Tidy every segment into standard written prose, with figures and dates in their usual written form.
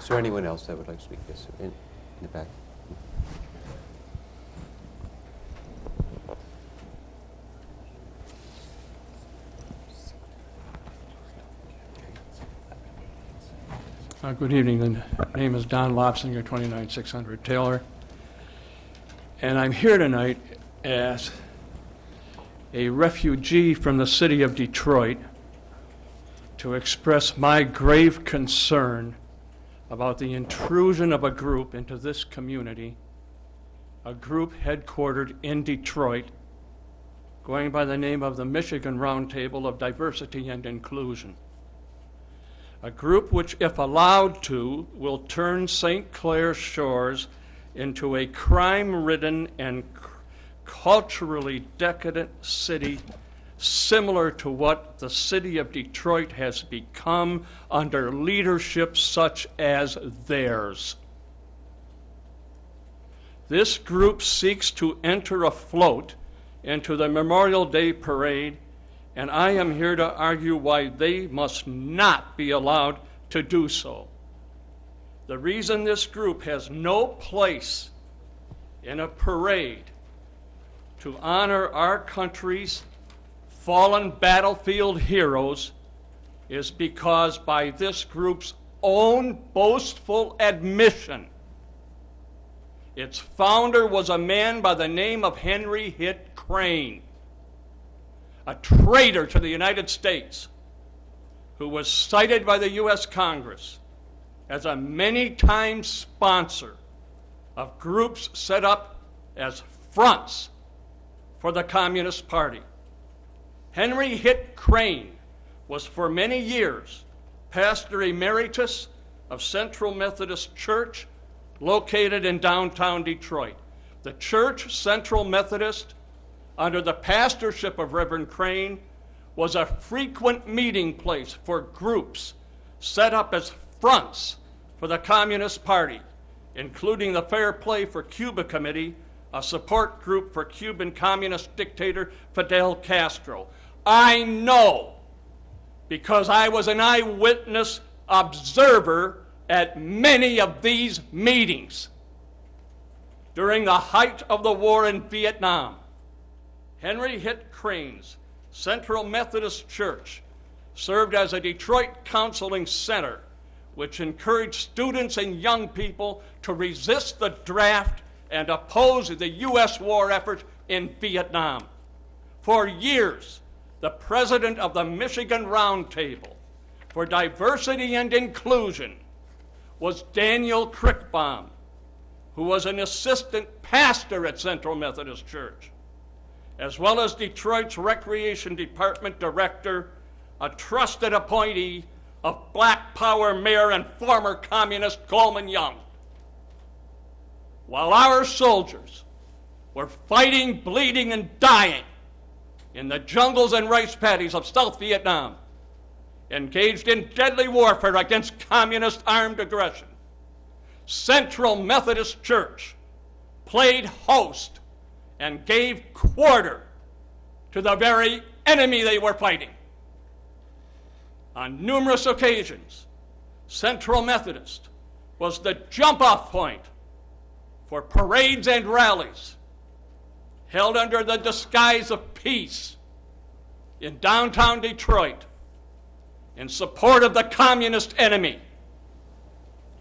Is there anyone else that would like to speak? Yes, in the back. Good evening. The name is Donald Lobsinger, 29600 Taylor. And I'm here tonight as a refugee from the city of Detroit to express my grave concern about the intrusion of a group into this community, a group headquartered in Detroit, going by the name of the Michigan Roundtable of Diversity and Inclusion. A group which, if allowed to, will turn St. Clair Shores into a crime-ridden and culturally decadent city similar to what the city of Detroit has become under leadership such as theirs. This group seeks to enter afloat into the Memorial Day parade, and I am here to argue why they must not be allowed to do so. The reason this group has no place in a parade to honor our country's fallen battlefield heroes is because, by this group's own boastful admission, its founder was a man by the name of Henry Hitt Crane, a traitor to the United States, who was cited by the U.S. Congress as a many-time sponsor of groups set up as fronts for the Communist Party. Henry Hitt Crane was for many years pastor emeritus of Central Methodist Church located in downtown Detroit. The church, Central Methodist, under the pastorship of Reverend Crane, was a frequent meeting place for groups set up as fronts for the Communist Party, including the Fair Play for Cuba Committee, a support group for Cuban communist dictator Fidel Castro. I know, because I was an eyewitness observer at many of these meetings. During the height of the war in Vietnam, Henry Hitt Crane's Central Methodist Church served as a Detroit counseling center, which encouraged students and young people to resist the draft and oppose the U.S. war effort in Vietnam. For years, the president of the Michigan Roundtable for Diversity and Inclusion was Daniel Crickbaum, who was an assistant pastor at Central Methodist Church, as well as Detroit's Recreation Department director, a trusted appointee of Black Power Mayor and former communist Coleman Young. While our soldiers were fighting, bleeding, and dying in the jungles and rice paddies of South Vietnam, engaged in deadly warfare against communist armed aggression, Central Methodist Church played host and gave quarter to the very enemy they were fighting. On numerous occasions, Central Methodist was the jump-off point for parades and rallies held under the disguise of peace in downtown Detroit in support of the communist enemy,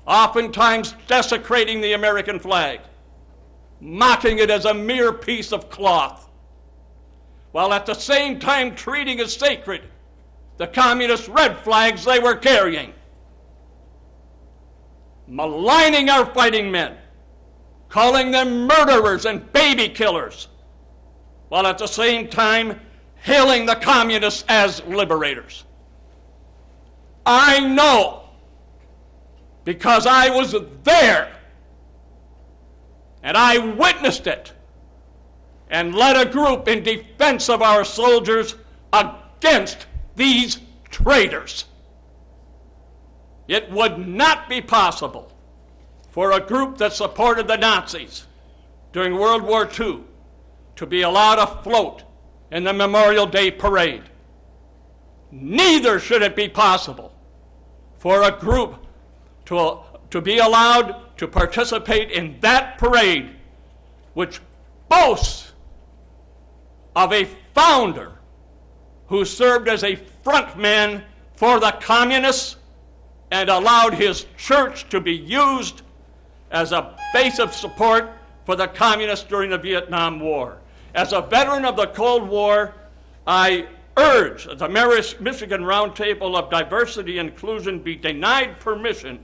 oftentimes desecrating the American flag, mocking it as a mere piece of cloth, while at the same time treating as sacred the communist red flags they were carrying, maligning our fighting men, calling them murderers and baby killers, while at the same time hailing the communists as liberators. I know, because I was there, and I witnessed it, and led a group in defense of our soldiers against these traitors. It would not be possible for a group that supported the Nazis during World War II to be allowed afloat in the Memorial Day parade. Neither should it be possible for a group to to be allowed to participate in that parade, which boasts of a founder who served as a front man for the communists and allowed his church to be used as a base of support for the communists during the Vietnam War. As a veteran of the Cold War, I urge that the Michigan Roundtable of Diversity and Inclusion be denied permission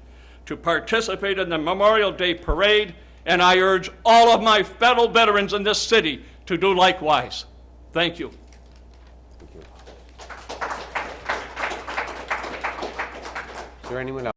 to participate in the Memorial Day Parade, and I urge all of my fellow veterans in this city to do likewise. Thank you. Is there anyone else?